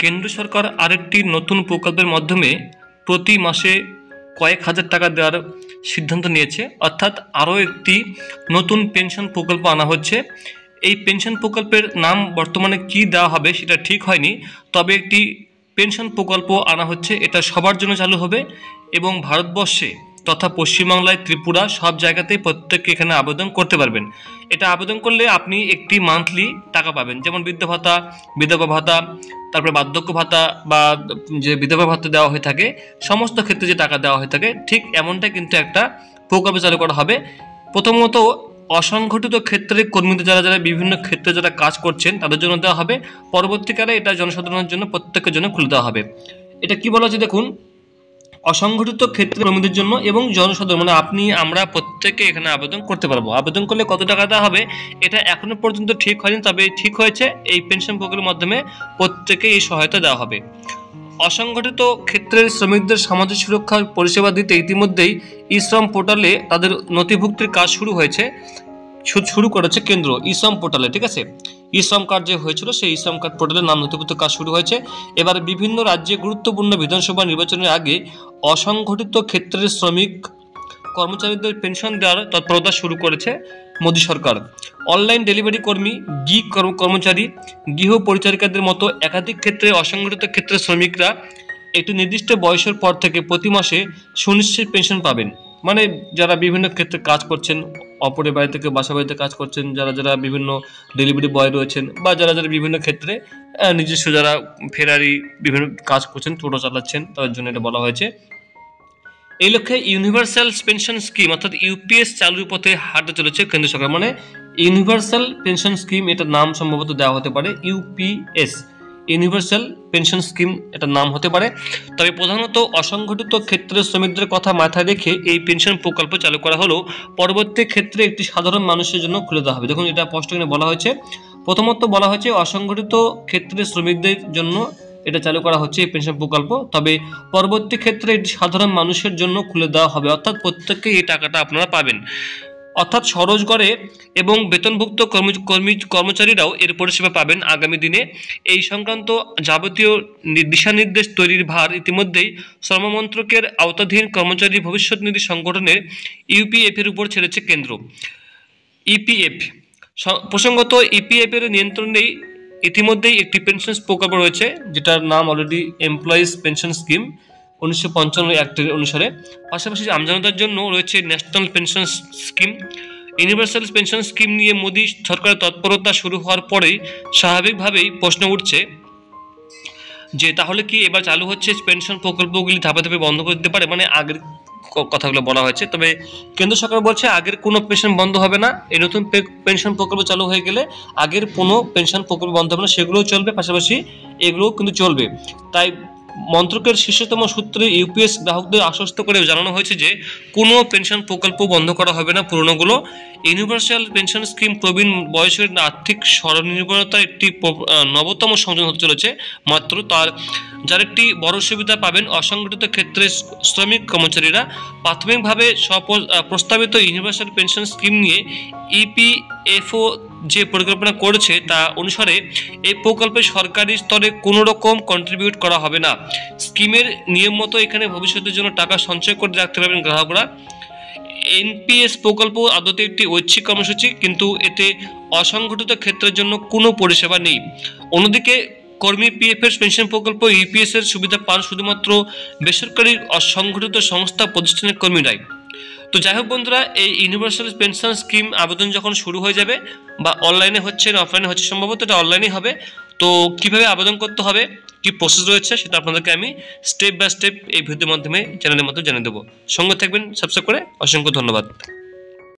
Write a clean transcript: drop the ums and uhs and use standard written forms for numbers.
কেন্দ্র সরকার আরেকটি নতুন প্রকল্পের মাধ্যমে প্রতি মাসে কয়েক হাজার টাকা দেওয়ার সিদ্ধান্ত নিয়েছে। অর্থাৎ আরও একটি নতুন পেনশন প্রকল্প আনা হচ্ছে। এই পেনশন প্রকল্পের নাম বর্তমানে কি দেওয়া হবে সেটা ঠিক হয়নি, তবে একটি পেনশন প্রকল্প আনা হচ্ছে। এটা সবার জন্য চালু হবে এবং ভারতবর্ষে তথা পশ্চিমবাংলায়, ত্রিপুরা সব জায়গাতেই প্রত্যেকে এখানে আবেদন করতে পারবেন। এটা আবেদন করলে আপনি একটি মান্থলি টাকা পাবেন, যেমন বৃদ্ধ ভাতা, বিধবা ভাতা, তারপরে বার্ধক্য ভাতা বা যে বিধবা ভাতা দেওয়া হয়ে থাকে, সমস্ত ক্ষেত্রে যে টাকা দেওয়া হয়ে থাকে ঠিক এমনটা কিন্তু একটা প্রকল্প চালু করা হবে। প্রথমত অসংগঠিত ক্ষেত্রে কর্মীদের যারা বিভিন্ন ক্ষেত্রে যারা কাজ করছেন তাদের জন্য দেওয়া হবে। পরবর্তীকালে এটা জনসাধারণের জন্য, প্রত্যেকের জন্য খুলে দেওয়া হবে। এটা কি বলা হচ্ছে দেখুন, অসংগঠিত ক্ষেত্রে কর্মীদের জন্য এবং জনসাধারণ মানে আপনি আমরা প্রত্যেকে এখানে আবেদন করতে পারবো। আবেদন করলে কত টাকা দেওয়া হবে এটা এখনো পর্যন্ত ঠিক হয়নি, তবে ঠিক হয়েছে এই পেনশন প্রকল্পের মাধ্যমে প্রত্যেকে এই সহায়তা দেওয়া হবে। অসংগঠিত ক্ষেত্রের শ্রমিকদের সামাজিক সুরক্ষা পরিষেবা দিতে ইতিমধ্যেই ই-শ্রম পোর্টালে তাদের নথিভুক্তির কাজ শুরু করেছে কেন্দ্র ই-শ্রম পোর্টালে। ঠিক আছে, ই-শ্রম কার্ড যে হয়েছিল সেই ই-শ্রম কার্ড পোর্টালের নাম নথিভুক্ত কাজ শুরু হয়েছে। এবার বিভিন্ন রাজ্যে গুরুত্বপূর্ণ বিধানসভা নির্বাচনের আগে অসংগঠিত ক্ষেত্রের শ্রমিক কর্মচারীদের পেনশন দেওয়ার তৎপরতা শুরু করেছে মোদী সরকার। অনলাইন ডেলিভারি কর্মী, গিগ কর্মচারী, গৃহ পরিচারিকাদের মতো একাধিক ক্ষেত্রে অসংগঠিত ক্ষেত্রের শ্রমিকরা একটি নির্দিষ্ট বয়সের পর থেকে প্রতি মাসে সুনিশ্চিত পেনশন পাবেন। মানে যারা বিভিন্ন ক্ষেত্রে কাজ করছেন, অপরের বাড়ি থেকে বাসা বাড়িতে কাজ করছেন, যারা বিভিন্ন ডেলিভারি বয় রয়েছেন, বা যারা বিভিন্ন ক্ষেত্রে নিজস্ব যারা ফেরারি বিভিন্ন কাজ করছেন, টোটো চালাচ্ছেন, তাদের জন্য এটা বলা হয়েছে। এই লক্ষ্যে ইউনিভার্সাল পেনশন স্কিম অর্থাৎ ইউপিএস চালুর পথে হাঁটতে চলেছে কেন্দ্র সরকার। মানে ইউনিভার্সাল পেনশন স্কিম, এটার নাম সম্ভবত দেওয়া হতে পারে ইউপিএস, ইউনিভার্সাল পেনশন স্কিম এটার নাম হতে পারে। তবে প্রধানত অসংগঠিত ক্ষেত্রের শ্রমিকদের কথা মাথায় রেখে এই পেনশন প্রকল্প চালু করা হলেও পরবর্তী ক্ষেত্রে একটি সাধারণ মানুষের জন্য খুলে দেওয়া হবে। দেখুন, এটা স্পষ্ট করে বলা হয়েছে। প্রথমত বলা হয়েছে অসংগঠিত ক্ষেত্রের শ্রমিকদের জন্য এটা চালু করা হচ্ছে এই পেনশন প্রকল্প, তবে পরবর্তী ক্ষেত্রে এটি সাধারণ মানুষের জন্য খুলে দেওয়া হবে। অর্থাৎ প্রত্যেককে এই টাকাটা আপনারা পাবেন। অর্থাৎ স্বরোজগারে এবং বেতনভুক্ত কর্মচারীরাও এর পরিষেবা পাবেন আগামী দিনে। এই সংক্রান্ত যাবতীয় দিশানির্দেশ তৈরির ভার ইতিমধ্যেই শ্রম মন্ত্রকের আওতাধীন কর্মচারী ভবিষ্যৎ নিধি সংগঠনের ইউপিএফ এর উপর ছেড়েছে কেন্দ্র। ইপিএফ প্রসঙ্গত ইপিএফ এর নিয়ন্ত্রণেই ইতিমধ্যেই একটি পেনশন প্রকল্প রয়েছে, যেটার নাম অলরেডি এমপ্লয়িজ পেনশন স্কিম 1955 অ্যাক্টের অনুসারে। পাশাপাশি আমজনতার জন্য রয়েছে national pension scheme. Universal pension scheme নিয়ে মোদী সরকারের তৎপরতা শুরু হওয়ার পরেই স্বাভাবিকভাবেই প্রশ্ন উঠছে যে তাহলে কি এবার চালু হচ্ছে পেনশন প্রকল্পগুলি ধাপে ধাপে বন্ধ করে দিতে পারে? মানে আগের কথাগুলো বলা হয়েছে, তবে কেন্দ্র সরকার বলছে আগের কোনো পেনশন বন্ধ হবে না। এই নতুন পেনশন প্রকল্প চালু হয়ে গেলে আগের কোনো পেনশন প্রকল্প বন্ধ হবে না, সেগুলোও চলবে, পাশাপাশি এগুলোও কিন্তু চলবে। তাই মন্ত্রকের শীর্ষতম সূত্রে ইউপিএস গ্রাহকদের আশ্বস্ত করে জানানো হয়েছে যে কোনো পেনশন প্রকল্প বন্ধ করা হবে না পুরনোগুলো। ইউনিভার্সাল পেনশন স্কিম প্রবীণ বয়সের আর্থিক স্বনির্ভরতার একটি নবতম সংযোজন হতে চলেছে। মাত্র যার একটি বড় সুবিধা পাবেন অসংগঠিত ক্ষেত্রে শ্রমিক কর্মচারীরা। প্রাথমিকভাবে প্রস্তাবিত ইউনিভার্সাল পেনশন স্কিম নিয়ে ইপিএফও যে পরিকল্পনা করেছে তা অনুসারে এই প্রকল্পে সরকারি স্তরে কোনো রকম কন্ট্রিবিউট করা হবে না। স্কিমের নিয়ম মতো এখানে ভবিষ্যতের জন্য টাকা সঞ্চয় করে রাখতে পারবেন গ্রাহকরা। এনপিএস প্রকল্প আদতে একটি ঐচ্ছিক কর্মসূচি, কিন্তু এতে অসংগঠিত ক্ষেত্রের জন্য কোনো পরিষেবা নেই। অন্যদিকে কর্মী পিএফের পেনশন প্রকল্প ইউপিএস এর সুবিধা পান শুধুমাত্র বেসরকারি অসংগঠিত সংস্থা প্রতিষ্ঠানের কর্মীরাই। তো যাই হোক বন্ধুরা, এই ইউনিভার্সাল পেনশন স্কিম আবেদন যখন শুরু হয়ে যাবে, বা অনলাইনে হচ্ছে না অফলাইনে হচ্ছে, সম্ভবত এটা অনলাইনেই হবে। তো কিভাবে আবেদন করতে হবে, কি প্রসেস রয়েছে, সেটা আপনাদেরকে আমি স্টেপ বাই স্টেপ এই ভিডিওর মাধ্যমে চ্যানেলের মাধ্যমে জানিয়ে দেবো। সঙ্গে থাকবেন সাবস্ক্রাইব করে। অসংখ্য ধন্যবাদ।